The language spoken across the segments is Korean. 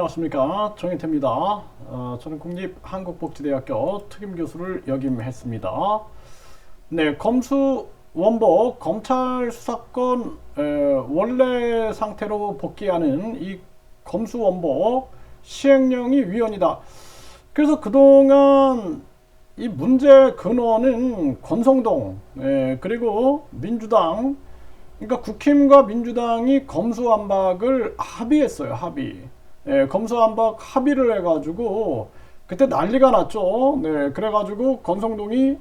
안녕하십니까, 정인태입니다. 저는 국립한국복지대학교 특임교수를 역임했습니다. 네, 검수원복 검찰 수사권 원래 상태로 복귀하는 이 검수원복 시행령이 위헌이다. 그래서 그동안 이 문제 근원은 권성동 그리고 민주당, 그러니까 국힘과 민주당이 검수완박을 합의했어요. 검수완박 합의를 해가지고 그때 난리가 났죠. 네, 그래가지고 권성동이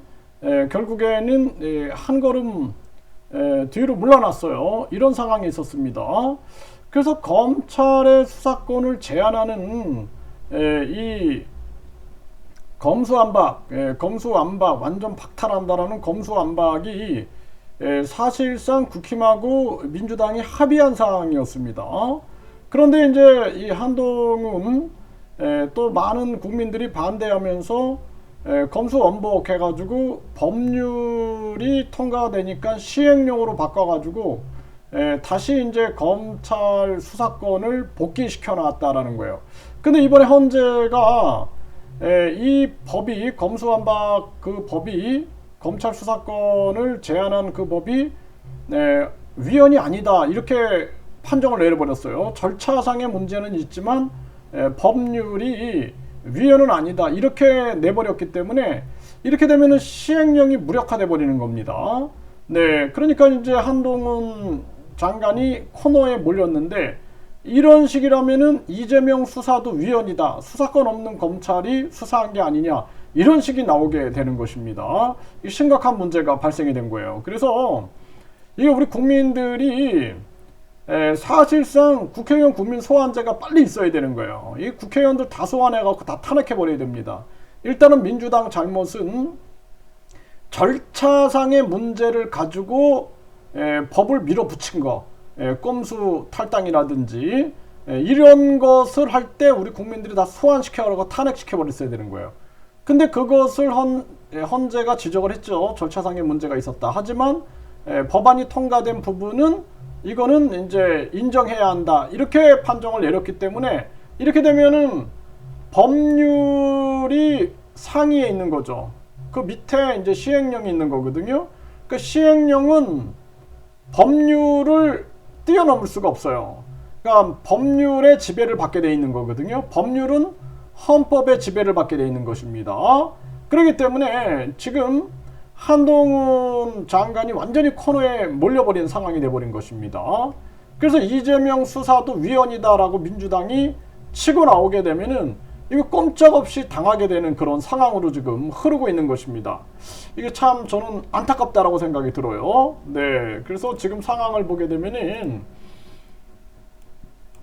결국에는 한 걸음 뒤로 물러났어요. 이런 상황이 있었습니다. 그래서 검찰의 수사권을 제한하는 이 검수완박 완전 박탈한다라는 검수완박이 사실상 국힘하고 민주당이 합의한 사항이었습니다. 그런데 이제 이 한동훈 또 많은 국민들이 반대하면서 검수원복 해가지고 법률이 통과되니까 시행령으로 바꿔가지고 다시 이제 검찰 수사권을 복귀시켜 놨다라는 거예요. 근데 이번에 헌재가 이 법이 검수완박 그 법이 검찰 수사권을 제한한 그 법이 위헌이 아니다 이렇게 판정을 내려버렸어요. 절차상의 문제는 있지만 법률이 위헌은 아니다 이렇게 내버렸기 때문에 이렇게 되면은 시행령이 무력화돼 버리는 겁니다. 네, 그러니까 이제 한동훈 장관이 코너에 몰렸는데 이런 식이라면은 이재명 수사도 위헌이다. 수사권 없는 검찰이 수사한 게 아니냐. 이런 식이 나오게 되는 것입니다. 이 심각한 문제가 발생이 된 거예요. 그래서 이게 우리 국민들이 사실상 국회의원 국민 소환제가 빨리 있어야 되는 거예요. 이 국회의원들 다 소환해갖고 다 탄핵해버려야 됩니다. 일단은 민주당 잘못은 절차상의 문제를 가지고 법을 밀어붙인 거, 꼼수 탈당이라든지 이런 것을 할 때 우리 국민들이 다 소환시켜가지고 탄핵시켜버렸어야 되는 거예요. 근데 그것을 헌재가 지적을 했죠. 절차상의 문제가 있었다. 하지만 법안이 통과된 부분은 이거는 이제 인정해야 한다. 이렇게 판정을 내렸기 때문에 이렇게 되면은 법률이 상위에 있는 거죠. 그 밑에 이제 시행령이 있는 거거든요. 그 시행령은 법률을 뛰어넘을 수가 없어요. 그러니까 법률의 지배를 받게 돼 있는 거거든요. 법률은 헌법의 지배를 받게 돼 있는 것입니다. 그렇기 때문에 지금 한동훈 장관이 완전히 코너에 몰려버린 상황이 돼버린 것입니다. 그래서 이재명 수사도 위헌이다라고 민주당이 치고 나오게 되면은 이거 꼼짝없이 당하게 되는 그런 상황으로 지금 흐르고 있는 것입니다. 이게 참 저는 안타깝다라고 생각이 들어요. 네, 그래서 지금 상황을 보게 되면은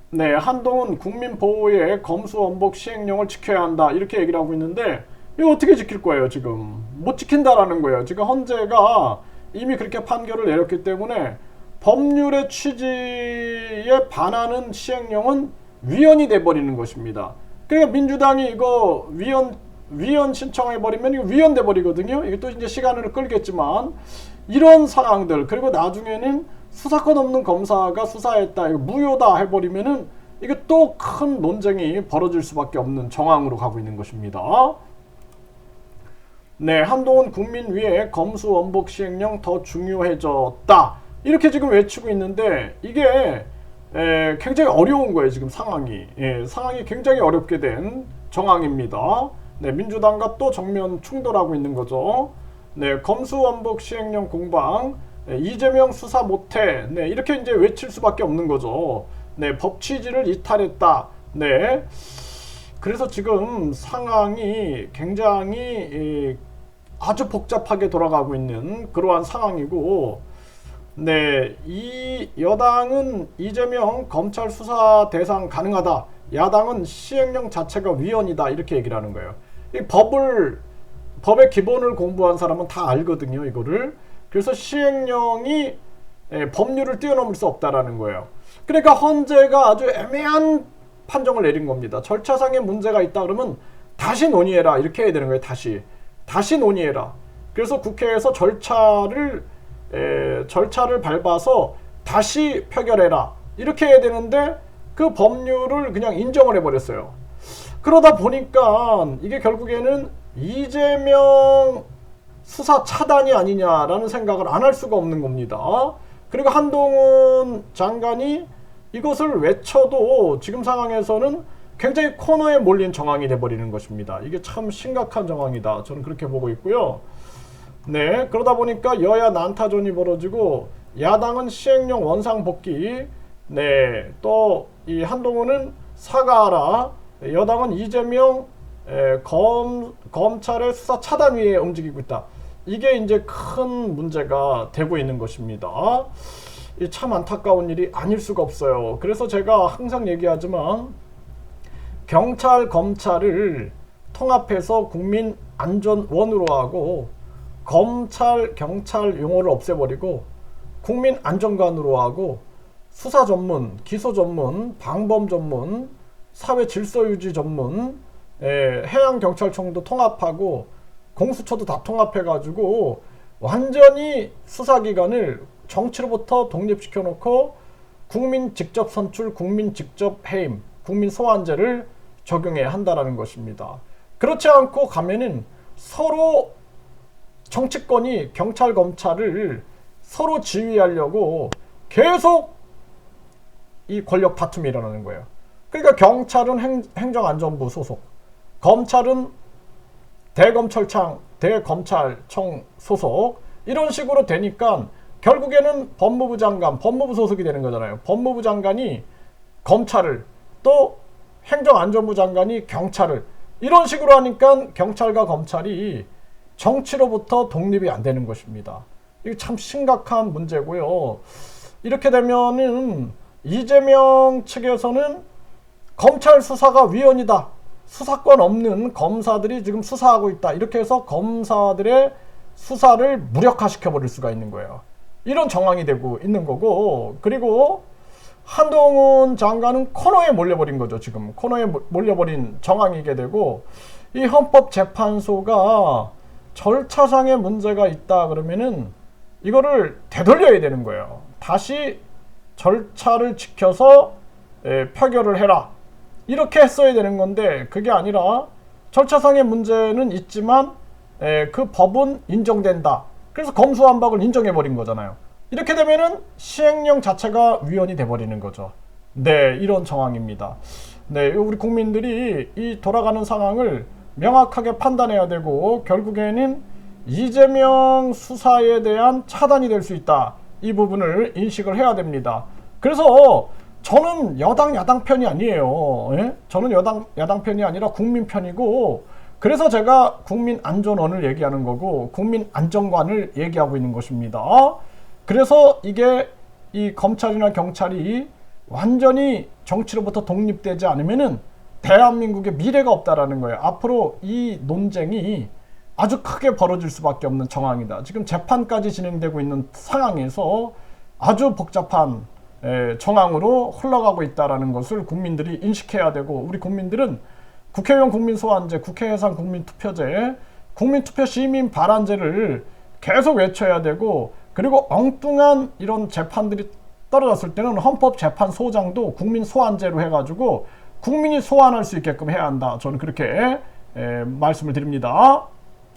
네, 한동훈 국민보호의 검수원복 시행령을 지켜야 한다 이렇게 얘기를 하고 있는데 이거 어떻게 지킬 거예요? 지금 못 지킨다라는 거예요. 지금 헌재가 이미 그렇게 판결을 내렸기 때문에 법률의 취지에 반하는 시행령은 위헌이 돼버리는 것입니다. 그러니까 민주당이 이거 위헌 신청해버리면 이거 위헌돼 버리거든요. 이게 또 이제 시간을 끌겠지만 이런 상황들, 그리고 나중에는 수사권 없는 검사가 수사했다, 이거 무효다 해버리면은 이게 또 큰 논쟁이 벌어질 수밖에 없는 정황으로 가고 있는 것입니다. 네, 한동훈 국민위에 검수원복 시행령 더 중요해졌다 이렇게 지금 외치고 있는데 이게 굉장히 어려운 거예요. 지금 상황이 상황이 굉장히 어렵게 된 정황입니다. 네, 민주당과 또 정면 충돌하고 있는 거죠. 네, 검수원복 시행령 공방, 이재명 수사 못해, 네, 이렇게 이제 외칠 수밖에 없는 거죠. 네, 법 취지를 이탈했다. 네, 그래서 지금 상황이 굉장히 아주 복잡하게 돌아가고 있는 그러한 상황이고, 네, 이 여당은 이재명 검찰 수사 대상 가능하다, 야당은 시행령 자체가 위헌이다 이렇게 얘기를 하는 거예요. 이 법의 기본을 공부한 사람은 다 알거든요, 이거를. 그래서 시행령이 법률을 뛰어넘을 수 없다라는 거예요. 그러니까 헌재가 아주 애매한 판정을 내린 겁니다. 절차상의 문제가 있다 그러면 다시 논의해라 이렇게 해야 되는 거예요. 다시 논의해라. 그래서 국회에서 절차를 밟아서 다시 표결해라 이렇게 해야 되는데 그 법률을 그냥 인정을 해버렸어요. 그러다 보니까 이게 결국에는 이재명 수사 차단이 아니냐라는 생각을 안 할 수가 없는 겁니다. 그리고 한동훈 장관이 이것을 외쳐도 지금 상황에서는 굉장히 코너에 몰린 정황이 돼버리는 것입니다. 이게 참 심각한 정황이다. 저는 그렇게 보고 있고요. 네, 그러다 보니까 여야 난타전이 벌어지고 야당은 시행령 원상 복귀, 네, 또 이 한동훈은 사과하라, 여당은 이재명 검찰의 수사 차단 위에 움직이고 있다. 이게 이제 큰 문제가 되고 있는 것입니다. 참 안타까운 일이 아닐 수가 없어요. 그래서 제가 항상 얘기하지만 경찰, 검찰을 통합해서 국민안전원으로 하고 검찰, 경찰 용어를 없애버리고 국민안전관으로 하고 수사 전문, 기소 전문, 방범 전문, 사회 질서 유지 전문, 해양경찰청도 통합하고 공수처도 다 통합해가지고 완전히 수사기관을 정치로부터 독립시켜놓고 국민 직접 선출, 국민 직접 해임, 국민 소환제를 적용해야 한다는 것입니다. 그렇지 않고 가면은 서로 정치권이 경찰, 검찰을 서로 지휘하려고 계속 이 권력 다툼이 일어나는 거예요. 그러니까 경찰은 행정안전부 소속, 검찰은 대검찰청 소속, 이런 식으로 되니까 결국에는 법무부 장관, 법무부 소속이 되는 거잖아요. 법무부 장관이 검찰을, 또 행정안전부 장관이 경찰을, 이런 식으로 하니까 경찰과 검찰이 정치로부터 독립이 안 되는 것입니다. 이게 참 심각한 문제고요. 이렇게 되면은 이재명 측에서는 검찰 수사가 위헌이다, 수사권 없는 검사들이 지금 수사하고 있다, 이렇게 해서 검사들의 수사를 무력화시켜 버릴 수가 있는 거예요. 이런 정황이 되고 있는 거고, 그리고 한동훈 장관은 코너에 몰려버린 거죠. 지금 코너에 몰려버린 정황이게 되고, 이 헌법재판소가 절차상의 문제가 있다 그러면은 이거를 되돌려야 되는 거예요. 다시 절차를 지켜서 표결을 해라, 이렇게 했어야 되는 건데 그게 아니라 절차상의 문제는 있지만 그 법은 인정된다, 그래서 검수완박을 인정해버린 거잖아요. 이렇게 되면은 시행령 자체가 위헌이 돼버리는 거죠. 네, 이런 정황입니다. 네, 우리 국민들이 이 돌아가는 상황을 명확하게 판단해야 되고 결국에는 이재명 수사에 대한 차단이 될 수 있다, 이 부분을 인식을 해야 됩니다. 그래서 저는 여당 야당 편이 아니에요. 예? 저는 야당 편이 아니라 국민 편이고, 그래서 제가 국민안전원을 얘기하는 거고 국민안전관을 얘기하고 있는 것입니다. 그래서 이게 이 검찰이나 경찰이 완전히 정치로부터 독립되지 않으면은 대한민국의 미래가 없다라는 거예요. 앞으로 이 논쟁이 아주 크게 벌어질 수밖에 없는 정황이다. 지금 재판까지 진행되고 있는 상황에서 아주 복잡한 정황으로 흘러가고 있다는 것을 국민들이 인식해야 되고, 우리 국민들은 국회의원 국민소환제, 국회 예산 국민투표제, 국민투표 시민 발안제를 계속 외쳐야 되고, 그리고 엉뚱한 이런 재판들이 떨어졌을 때는 헌법재판소장도 국민소환제로 해가지고 국민이 소환할 수 있게끔 해야 한다. 저는 그렇게 말씀을 드립니다.